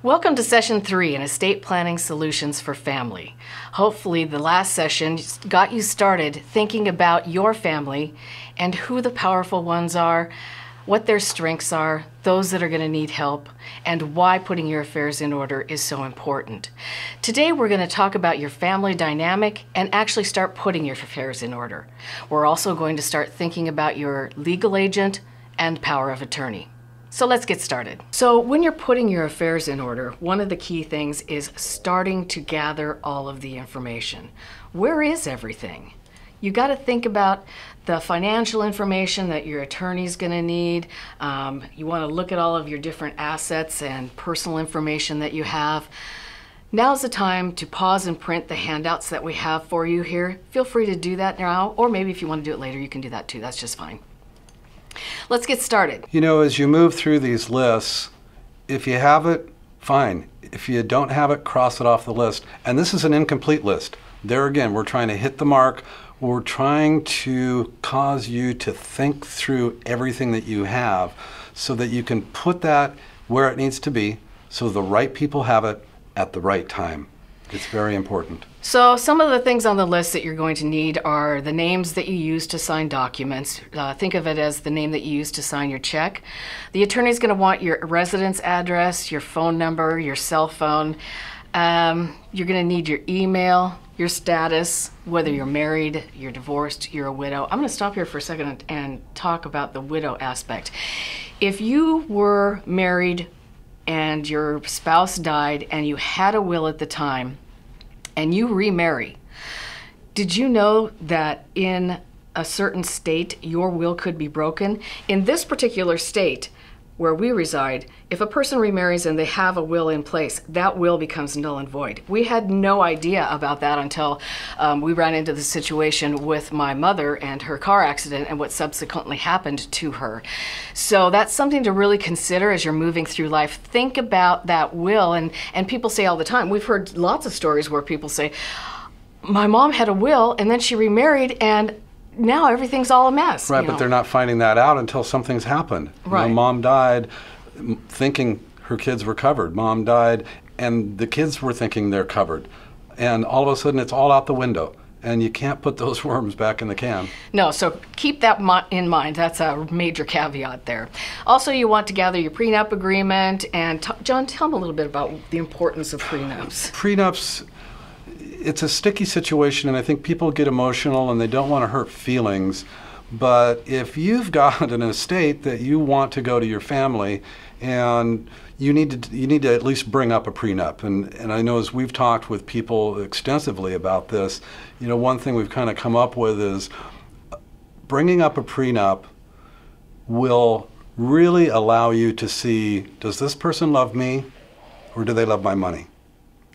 Welcome to Session 3 in Estate Planning Solutions for Family. Hopefully the last session got you started thinking about your family and who the powerful ones are, what their strengths are, those that are going to need help, and why putting your affairs in order is so important. Today we're going to talk about your family dynamic and actually start putting your affairs in order. We're also going to start thinking about your legal agent and power of attorney. So let's get started. So when you're putting your affairs in order, one of the key things is starting to gather all of the information. Where is everything? You got to think about the financial information that your attorney's going to need. You want to look at all of your different assets and personal information that you have. Now's the time to pause and print the handouts that we have for you here. Feel free to do that now, or maybe if you want to do it later, you can do that too. That's just fine. Let's get started. You know, as you move through these lists, if you have it, fine. If you don't have it, cross it off the list. And this is an incomplete list. There again, we're trying to hit the mark. We're trying to cause you to think through everything that you have so that you can put that where it needs to be so the right people have it at the right time. It's very important. So some of the things on the list that you're going to need are the names that you use to sign documents. Think of it as the name that you use to sign your check. The attorney's going to want your residence address, your phone number, your cell phone. You're going to need your email, your status, whether you're married, you're divorced, you're a widow. I'm going to stop here for a second and talk about the widow aspect. If you were married and your spouse died and you had a will at the time and you remarry, did you know that in a certain state your will could be broken? In this particular state where we reside, if a person remarries and they have a will in place, that will becomes null and void. We had no idea about that until we ran into the situation with my mother and her car accident and what subsequently happened to her. So that's something to really consider as you're moving through life. Think about that will, and people say all the time, we've heard lots of stories where people say, my mom had a will and then she remarried and now everything's all a mess. Right, but they're not finding that out until something's happened. Right. You know, mom died thinking her kids were covered. Mom died and the kids were thinking they're covered. And all of a sudden it's all out the window. And you can't put those worms back in the can. No, so keep that in mind. That's a major caveat there. Also, you want to gather your prenup agreement. And John, tell me a little bit about the importance of prenups. Prenups, it's a sticky situation, and I think people get emotional and they don't want to hurt feelings. But if you've got an estate that you want to go to your family, and you need to at least bring up a prenup. And I know as we've talked with people extensively about this, you know, one thing we've kind of come up with is bringing up a prenup will really allow you to see, does this person love me or do they love my money?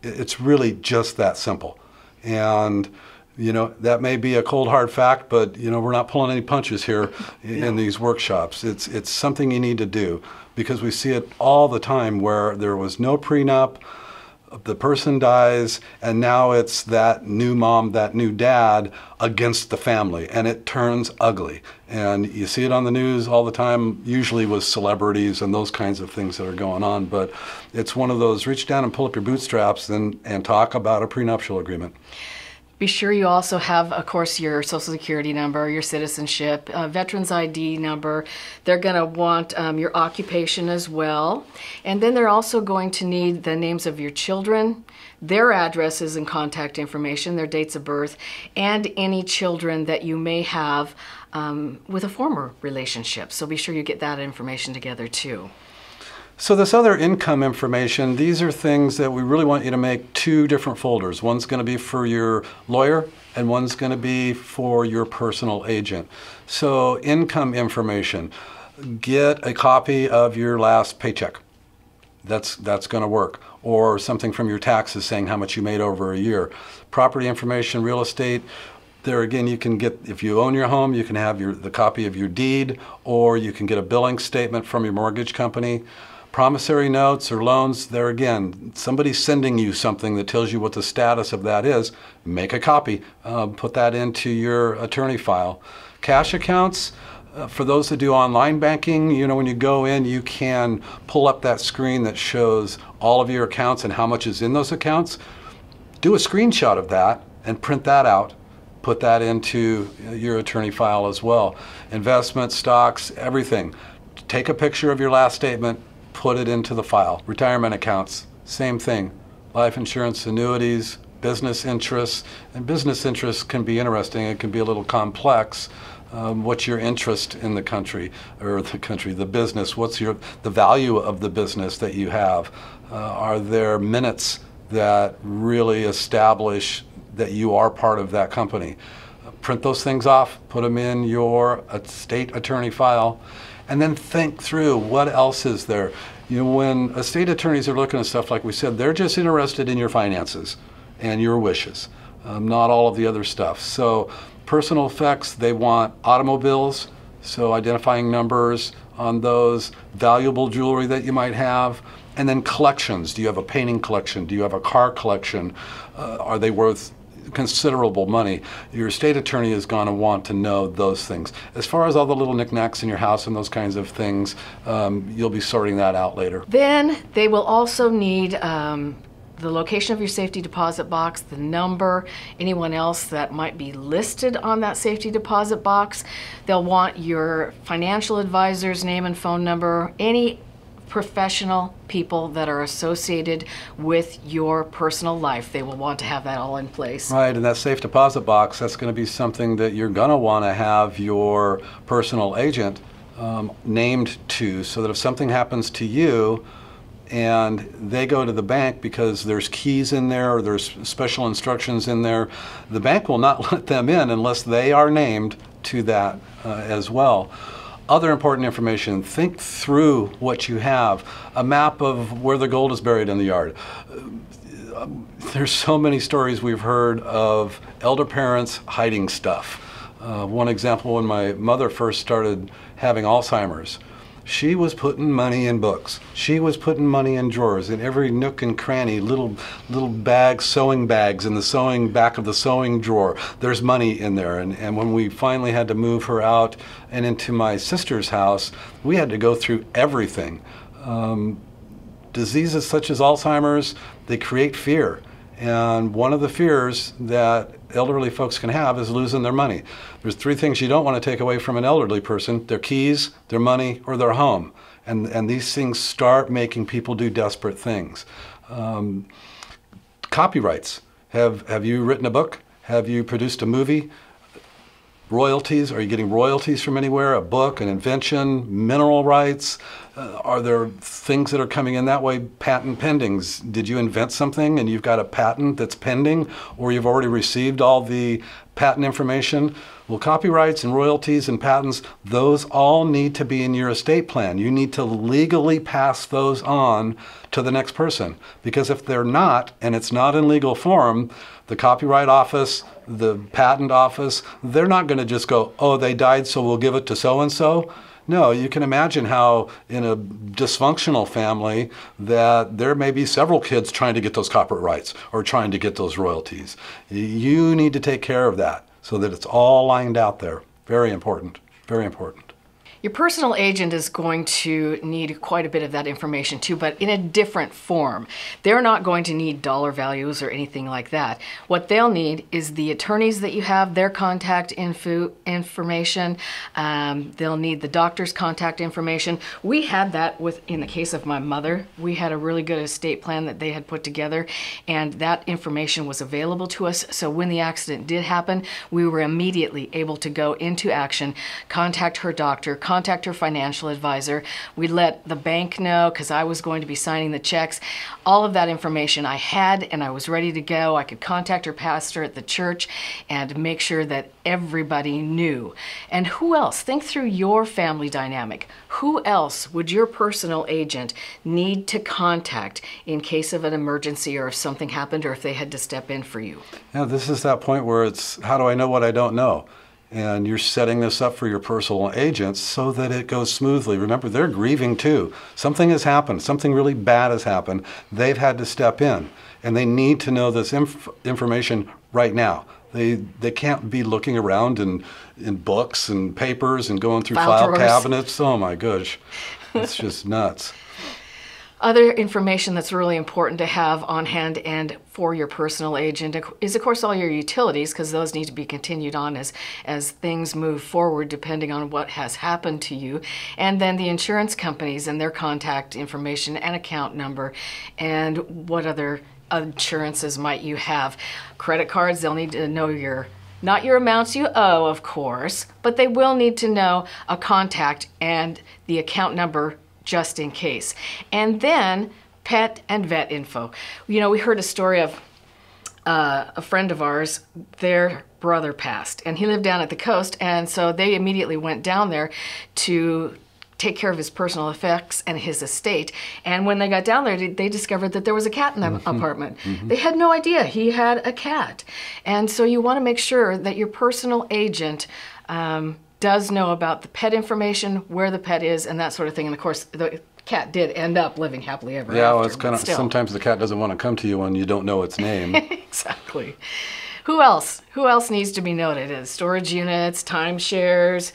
It's really just that simple. And, you know, that may be a cold hard fact, but, you know, we're not pulling any punches here in these workshops. It's something you need to do because we see it all the time where there was no prenup, the person dies, and now it's that new mom, that new dad against the family, and it turns ugly. And you see it on the news all the time, usually with celebrities and those kinds of things that are going on. But it's one of those reach down and pull up your bootstraps and talk about a prenuptial agreement. Be sure you also have, of course, your Social Security number, your citizenship, Veterans ID number. They're going to want your occupation as well. And then they're also going to need the names of your children, their addresses and contact information, their dates of birth, and any children that you may have with a former relationship. So be sure you get that information together too. So this other income information, these are things that we really want you to make two different folders. One's going to be for your lawyer and one's going to be for your personal agent. So income information, get a copy of your last paycheck. That's going to work. Or something from your taxes saying how much you made over a year. Property information, real estate. There again, you can get, if you own your home, you can have the copy of your deed, or you can get a billing statement from your mortgage company. Promissory notes or loans, there again, somebody's sending you something that tells you what the status of that is. Make a copy, put that into your attorney file. Cash accounts, For those that do online banking, you know, when you go in, you can pull up that screen that shows all of your accounts and how much is in those accounts. Do a screenshot of that and print that out. Put that into your attorney file as well. Investments, stocks, everything. Take a picture of your last statement, put it into the file. Retirement accounts, same thing. Life insurance, annuities, business interests. And business interests can be interesting. It can be a little complex. What's your interest in the country, or the business? What's the value of the business that you have? Are there minutes that really establish that you are part of that company? Print those things off, put them in your estate attorney file, and then think through what else is there. You know, when estate attorneys are looking at stuff, like we said, they're just interested in your finances and your wishes, not all of the other stuff. So personal effects, they want automobiles, so identifying numbers on those, valuable jewelry that you might have, and then collections. Do you have a painting collection? Do you have a car collection? Are they worth considerable money? Your estate attorney is going to want to know those things. As far as all the little knickknacks in your house and those kinds of things, you'll be sorting that out later. Then they will also need the location of your safety deposit box, the number, anyone else that might be listed on that safety deposit box. They'll want your financial advisor's name and phone number, any professional people that are associated with your personal life. They will want to have that all in place. Right, and that safe deposit box, that's going to be something that you're going to want to have your personal agent named to, so that if something happens to you and they go to the bank because there's keys in there or there's special instructions in there, the bank will not let them in unless they are named to that as well. Other important information, think through what you have. A map of where the gold is buried in the yard. There's so many stories we've heard of elder parents hiding stuff. One example, when my mother first started having Alzheimer's, she was putting money in books. She was putting money in drawers, in every nook and cranny, little bags, sewing bags in the back of the sewing drawer. There's money in there. And when we finally had to move her out and into my sister's house, we had to go through everything. Diseases such as Alzheimer's, they create fear. And one of the fears that elderly folks can have is losing their money. There's three things you don't want to take away from an elderly person: their keys, their money, or their home. And these things start making people do desperate things. Copyrights. Have you written a book? Have you produced a movie? Royalties, are you getting royalties from anywhere? A book, an invention, mineral rights? Are there things that are coming in that way? Patent pendings. Did you invent something and you've got a patent that's pending, or you've already received all the patent information? Well, copyrights and royalties and patents, those all need to be in your estate plan. You need to legally pass those on to the next person, because if they're not, and it's not in legal form, the Copyright Office, the Patent Office, they're not going to just go, oh, they died, so we'll give it to so-and-so. No, you can imagine how in a dysfunctional family that there may be several kids trying to get those copyrights or trying to get those royalties. You need to take care of that so that it's all lined out there. Very important, very important. Your personal agent is going to need quite a bit of that information too, but in a different form. They're not going to need dollar values or anything like that. What they'll need is the attorneys that you have, their contact information. They'll need the doctor's contact information. We had that in the case of my mother. We had a really good estate plan that they had put together, and that information was available to us. So when the accident did happen, we were immediately able to go into action, contact her doctor, contact her financial advisor. We let the bank know, because I was going to be signing the checks. All of that information I had, and I was ready to go. I could contact her pastor at the church and make sure that everybody knew. And who else? Think through your family dynamic. Who else would your personal agent need to contact in case of an emergency, or if something happened, or if they had to step in for you? Yeah, this is that point where it's, how do I know what I don't know? And you're setting this up for your personal agents so that it goes smoothly. Remember, they're grieving too. Something has happened. Something really bad has happened. They've had to step in, and they need to know this information right now. They can't be looking around in books and papers and going through file cabinets. Oh my gosh, it's just nuts. Other information that's really important to have on hand and for your personal agent is, of course, all your utilities, because those need to be continued on as things move forward depending on what has happened to you. And then the insurance companies and their contact information and account number, and what other insurances might you have. Credit cards, they'll need to know not your amounts you owe, of course, but they will need to know a contact and the account number just in case. And then pet and vet info. You know, we heard a story of a friend of ours, their brother passed, and he lived down at the coast, and so they immediately went down there to take care of his personal effects and his estate. And when they got down there, they discovered that there was a cat in the apartment. They had no idea he had a cat. And so you want to make sure that your personal agent does know about the pet information, where the pet is, and that sort of thing. And of course, the cat did end up living happily ever after. Yeah, well, it's kind of, sometimes the cat doesn't want to come to you when you don't know its name. Exactly. Who else? Who else needs to be noted? Is storage units, timeshares,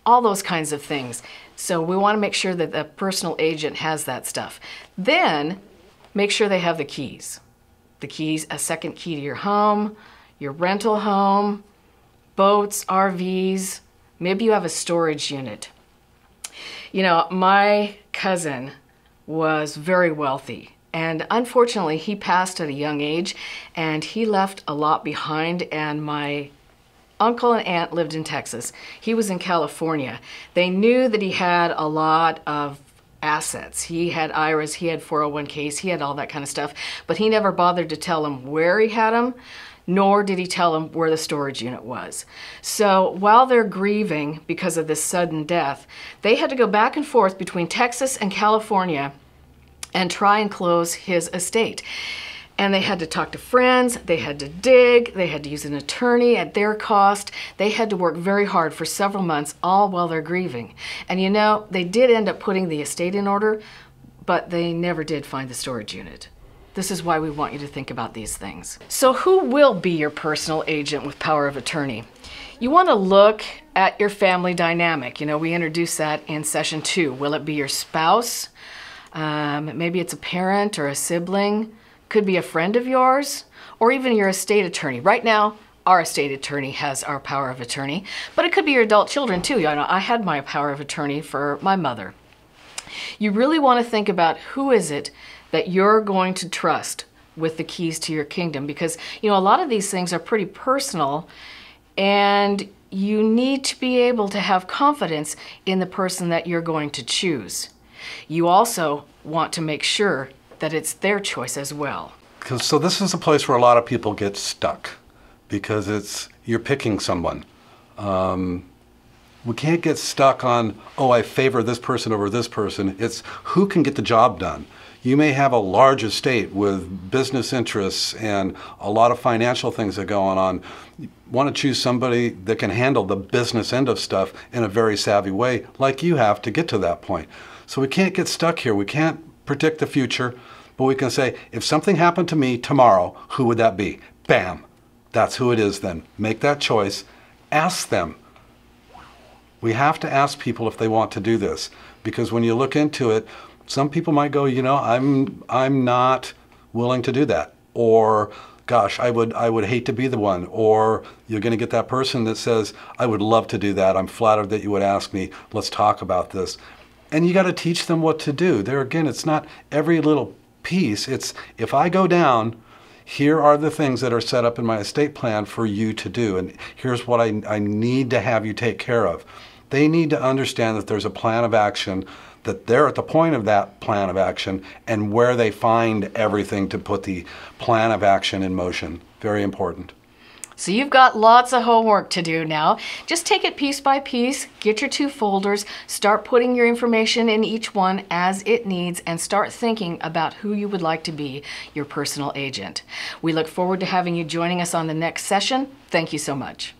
all those kinds of things. So we want to make sure that the personal agent has that stuff. Then make sure they have the keys. The keys, a second key to your home, your rental home, boats, RVs, maybe you have a storage unit. You know, my cousin was very wealthy, and unfortunately he passed at a young age, and he left a lot behind, and my uncle and aunt lived in Texas. He was in California. They knew that he had a lot of assets. He had IRAs, he had 401ks, he had all that kind of stuff, but he never bothered to tell them where he had them, nor did he tell them where the storage unit was. So while they're grieving because of this sudden death, they had to go back and forth between Texas and California and try and close his estate. And they had to talk to friends, they had to dig, they had to use an attorney at their cost. They had to work very hard for several months, all while they're grieving. And you know, they did end up putting the estate in order, but they never did find the storage unit. This is why we want you to think about these things. So who will be your personal agent with power of attorney? You want to look at your family dynamic. You know, we introduced that in session 2. Will it be your spouse? Maybe it's a parent or a sibling. Could be a friend of yours, or even your estate attorney. Right now, our estate attorney has our power of attorney, but it could be your adult children too. You know, I had my power of attorney for my mother. You really want to think about who is it that you're going to trust with the keys to your kingdom, because you know, a lot of these things are pretty personal, and you need to be able to have confidence in the person that you're going to choose. You also want to make sure that it's their choice as well. So this is a place where a lot of people get stuck, because you're picking someone. We can't get stuck on, oh, I favor this person over this person. It's who can get the job done. You may have a large estate with business interests and a lot of financial things that go on. You want to choose somebody that can handle the business end of stuff in a very savvy way, like you have to get to that point. So we can't get stuck here. We can't predict the future, but we can say, if something happened to me tomorrow, who would that be? Bam, that's who it is then. Make that choice. Ask them. We have to ask people if they want to do this, because when you look into it, some people might go, you know, I'm not willing to do that, or gosh, I would hate to be the one, or you're going to get that person that says, I would love to do that. I'm flattered that you would ask me. Let's talk about this. And you got to teach them what to do. There again, it's not every little piece. It's, if I go down, here are the things that are set up in my estate plan for you to do, and here's what I need to have you take care of. They need to understand that there's a plan of action, that they're at the point of that plan of action, and where they find everything to put the plan of action in motion. Very important. So you've got lots of homework to do now. Just take it piece by piece, get your 2 folders, start putting your information in each one as it needs, and start thinking about who you would like to be your personal agent. We look forward to having you joining us on the next session. Thank you so much.